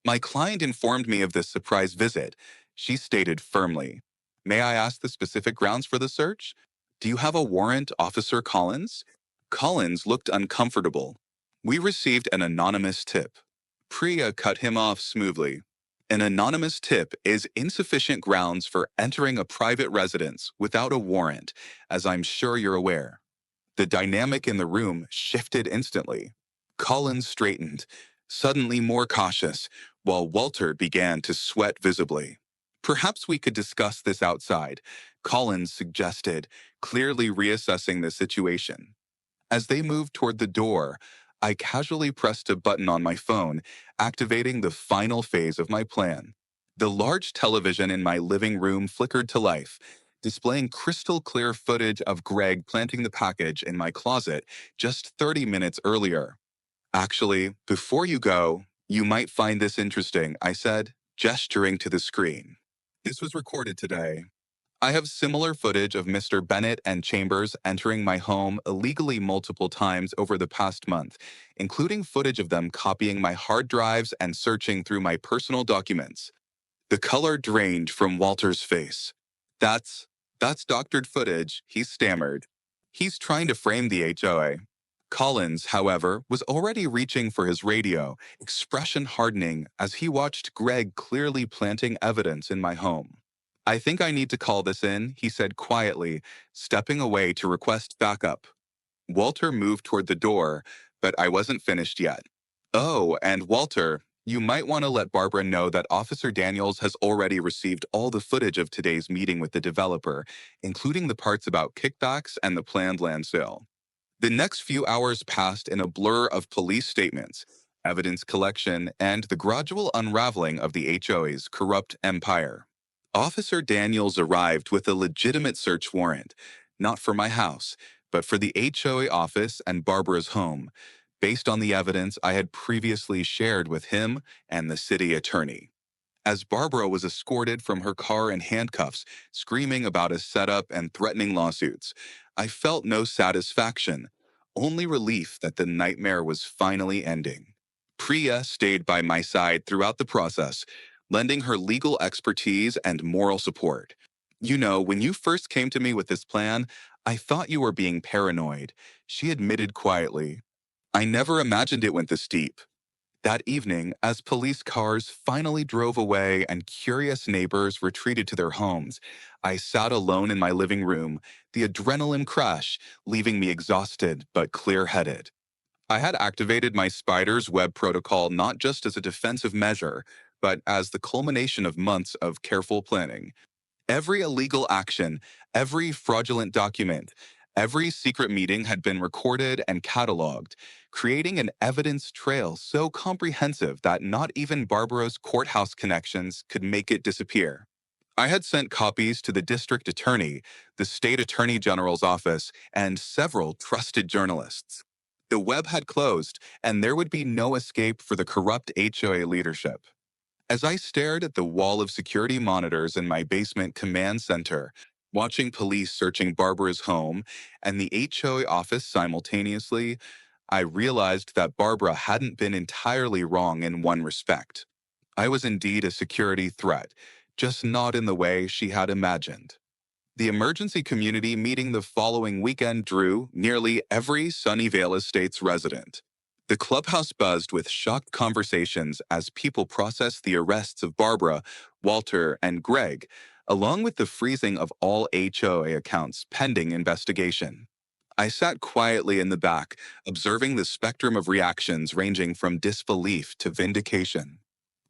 My client informed me of this surprise visit, she stated firmly. May I ask the specific grounds for the search? Do you have a warrant, Officer Collins? Collins looked uncomfortable. We received an anonymous tip. Priya cut him off smoothly. An anonymous tip is insufficient grounds for entering a private residence without a warrant, as I'm sure you're aware. The dynamic in the room shifted instantly. Collins straightened, suddenly more cautious, while Walter began to sweat visibly. Perhaps we could discuss this outside, Collins suggested, clearly reassessing the situation. As they moved toward the door, I casually pressed a button on my phone, activating the final phase of my plan. The large television in my living room flickered to life, displaying crystal clear footage of Greg planting the package in my closet just 30 minutes earlier. Actually, before you go, you might find this interesting, I said, gesturing to the screen. This was recorded today. I have similar footage of Mr. Bennett and Chambers entering my home illegally multiple times over the past month, including footage of them copying my hard drives and searching through my personal documents. The color drained from Walter's face. That's, that's doctored footage, he stammered. He's trying to frame the HOA. Collins, however, was already reaching for his radio, expression hardening as he watched Greg clearly planting evidence in my home. I think I need to call this in, he said quietly, stepping away to request backup. Walter moved toward the door, but I wasn't finished yet. Oh, and Walter, You might want to let Barbara know that Officer Daniels has already received all the footage of today's meeting with the developer, including the parts about kickbacks and the planned land sale. The next few hours passed in a blur of police statements, evidence collection, and the gradual unraveling of the HOA's corrupt empire. Officer Daniels arrived with a legitimate search warrant, not for my house, but for the HOA office and Barbara's home, based on the evidence I had previously shared with him and the city attorney. As Barbara was escorted from her car in handcuffs, screaming about a setup and threatening lawsuits, I felt no satisfaction, only relief that the nightmare was finally ending. Priya stayed by my side throughout the process, lending her legal expertise and moral support. You know, when you first came to me with this plan, I thought you were being paranoid, she admitted quietly. I never imagined it went this deep. That evening, as police cars finally drove away and curious neighbors retreated to their homes, I sat alone in my living room, the adrenaline crash leaving me exhausted but clear-headed. I had activated my spider's web protocol not just as a defensive measure, but as the culmination of months of careful planning. Every illegal action, every fraudulent document, every secret meeting had been recorded and cataloged, creating an evidence trail so comprehensive that not even Barbara's courthouse connections could make it disappear. I had sent copies to the district attorney, the state attorney general's office, and several trusted journalists. The web had closed, and there would be no escape for the corrupt HOA leadership. As I stared at the wall of security monitors in my basement command center, watching police searching Barbara's home and the HOA office simultaneously, I realized that Barbara hadn't been entirely wrong in one respect. I was indeed a security threat, just not in the way she had imagined. The emergency community meeting the following weekend drew nearly every Sunnyvale Estates resident. The clubhouse buzzed with shocked conversations as people processed the arrests of Barbara, Walter, and Greg, along with the freezing of all HOA accounts pending investigation. I sat quietly in the back, observing the spectrum of reactions ranging from disbelief to vindication.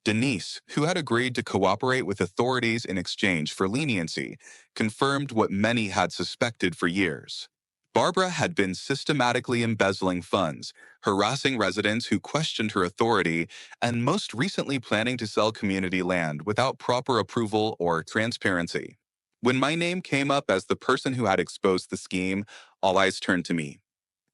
Denise, who had agreed to cooperate with authorities in exchange for leniency, confirmed what many had suspected for years. Barbara had been systematically embezzling funds, harassing residents who questioned her authority, and most recently planning to sell community land without proper approval or transparency. When my name came up as the person who had exposed the scheme, all eyes turned to me.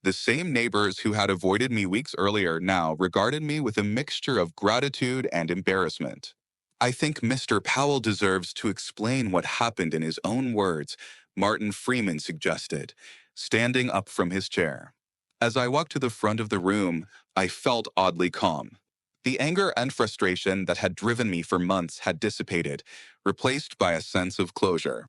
The same neighbors who had avoided me weeks earlier now regarded me with a mixture of gratitude and embarrassment. I think Mr. Powell deserves to explain what happened in his own words, Martin Freeman suggested, standing up from his chair. As I walked to the front of the room, I felt oddly calm. The anger and frustration that had driven me for months had dissipated, replaced by a sense of closure.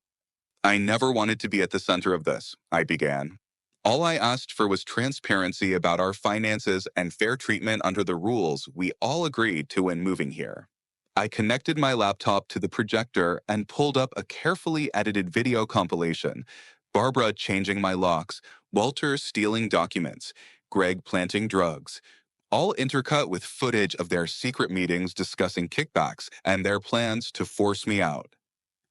I never wanted to be at the center of this, I began. All I asked for was transparency about our finances and fair treatment under the rules we all agreed to when moving here. I connected my laptop to the projector and pulled up a carefully edited video compilation. Barbara changing my locks, Walter stealing documents, Greg planting drugs, all intercut with footage of their secret meetings discussing kickbacks and their plans to force me out.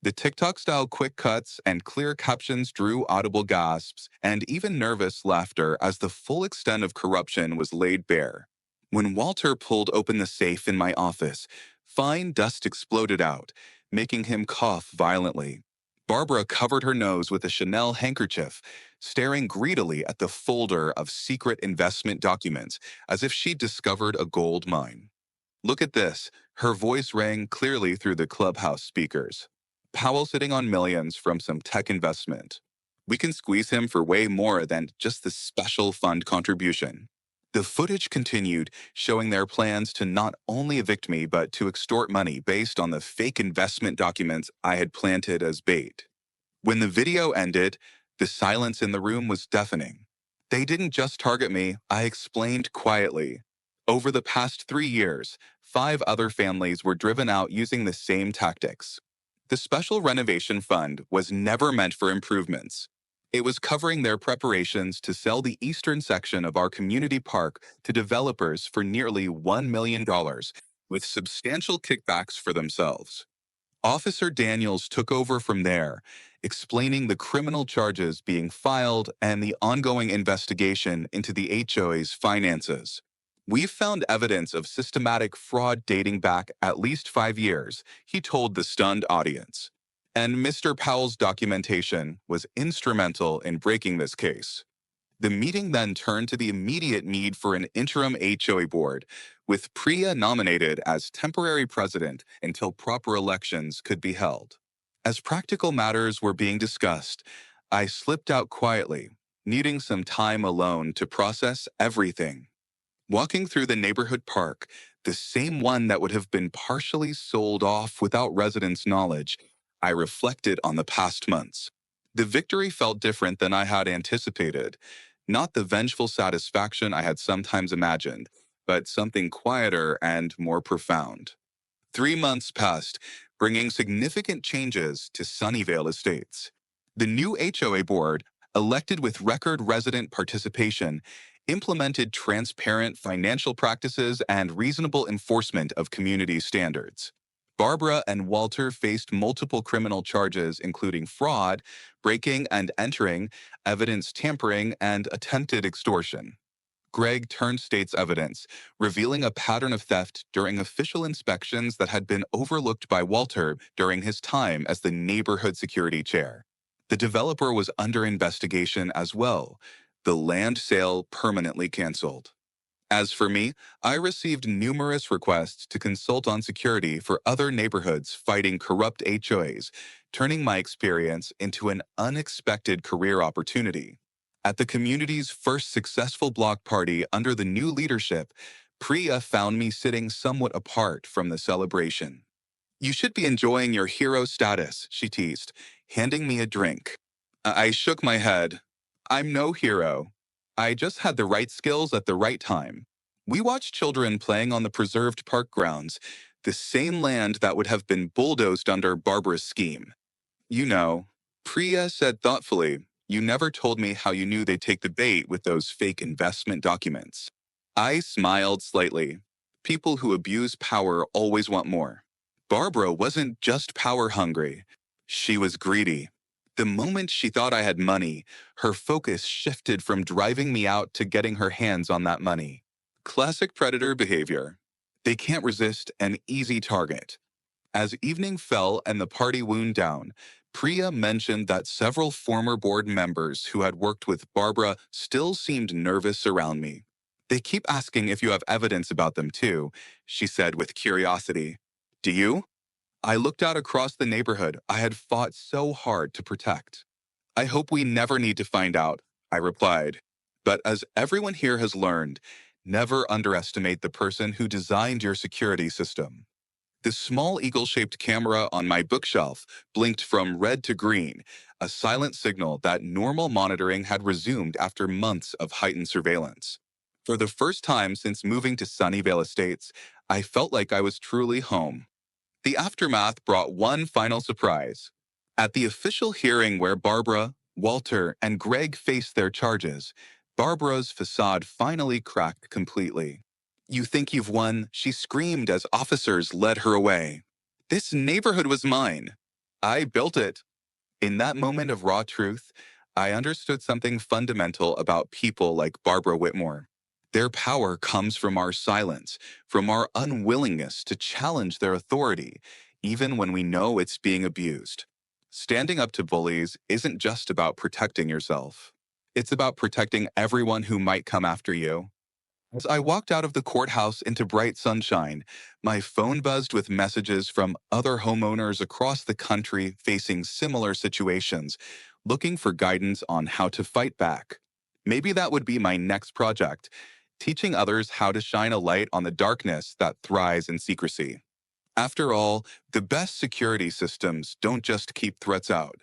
The TikTok-style quick cuts and clear captions drew audible gasps and even nervous laughter as the full extent of corruption was laid bare. When Walter pulled open the safe in my office, fine dust exploded out, making him cough violently. Barbara covered her nose with a Chanel handkerchief, staring greedily at the folder of secret investment documents as if she'd discovered a gold mine. Look at this, her voice rang clearly through the clubhouse speakers. Powell sitting on millions from some tech investment. We can squeeze him for way more than just the special fund contribution. The footage continued, showing their plans to not only evict me, but to extort money based on the fake investment documents I had planted as bait. When the video ended, the silence in the room was deafening. They didn't just target me, I explained quietly. Over the past 3 years, 5 other families were driven out using the same tactics. The Special Renovation Fund was never meant for improvements. It was covering their preparations to sell the eastern section of our community park to developers for nearly $1 million, with substantial kickbacks for themselves. Officer Daniels took over from there, explaining the criminal charges being filed and the ongoing investigation into the HOA's finances. We've found evidence of systematic fraud dating back at least 5 years, he told the stunned audience. And Mr. Powell's documentation was instrumental in breaking this case. The meeting then turned to the immediate need for an interim HOA board, with Priya nominated as temporary president until proper elections could be held. As practical matters were being discussed, I slipped out quietly, needing some time alone to process everything. Walking through the neighborhood park, the same one that would have been partially sold off without residents' knowledge, I reflected on the past months. The victory felt different than I had anticipated, not the vengeful satisfaction I had sometimes imagined, but something quieter and more profound. 3 months passed, bringing significant changes to Sunnyvale Estates. The new HOA board, elected with record resident participation, implemented transparent financial practices and reasonable enforcement of community standards. Barbara and Walter faced multiple criminal charges, including fraud, breaking and entering, evidence tampering, and attempted extortion. Greg turned state's evidence, revealing a pattern of theft during official inspections that had been overlooked by Walter during his time as the neighborhood security chair. The developer was under investigation as well, the land sale permanently canceled. As for me, I received numerous requests to consult on security for other neighborhoods fighting corrupt HOAs, turning my experience into an unexpected career opportunity. At the community's first successful block party under the new leadership, Priya found me sitting somewhat apart from the celebration. "You should be enjoying your hero status," she teased, handing me a drink. I shook my head. "I'm no hero. I just had the right skills at the right time." We watched children playing on the preserved park grounds, the same land that would have been bulldozed under Barbara's scheme. "You know," Priya said thoughtfully, "you never told me how you knew they'd take the bait with those fake investment documents." I smiled slightly. People who abuse power always want more. Barbara wasn't just power hungry. She was greedy. The moment she thought I had money, her focus shifted from driving me out to getting her hands on that money. Classic predator behavior. They can't resist an easy target. As evening fell and the party wound down, Priya mentioned that several former board members who had worked with Barbara still seemed nervous around me. "They keep asking if you have evidence about them too," she said with curiosity. "Do you?" I looked out across the neighborhood I had fought so hard to protect. "I hope we never need to find out," I replied. "But as everyone here has learned, never underestimate the person who designed your security system." The small eagle-shaped camera on my bookshelf blinked from red to green, a silent signal that normal monitoring had resumed after months of heightened surveillance. For the first time since moving to Sunnyvale Estates, I felt like I was truly home. The aftermath brought one final surprise. At the official hearing where Barbara, Walter, and Greg faced their charges, Barbara's facade finally cracked completely. "You think you've won?" she screamed as officers led her away. "This neighborhood was mine. I built it." In that moment of raw truth, I understood something fundamental about people like Barbara Whitmore. Their power comes from our silence, from our unwillingness to challenge their authority, even when we know it's being abused. Standing up to bullies isn't just about protecting yourself. It's about protecting everyone who might come after you. As I walked out of the courthouse into bright sunshine, my phone buzzed with messages from other homeowners across the country facing similar situations, looking for guidance on how to fight back. Maybe that would be my next project, teaching others how to shine a light on the darkness that thrives in secrecy. After all, the best security systems don't just keep threats out.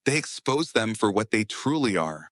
They expose them for what they truly are: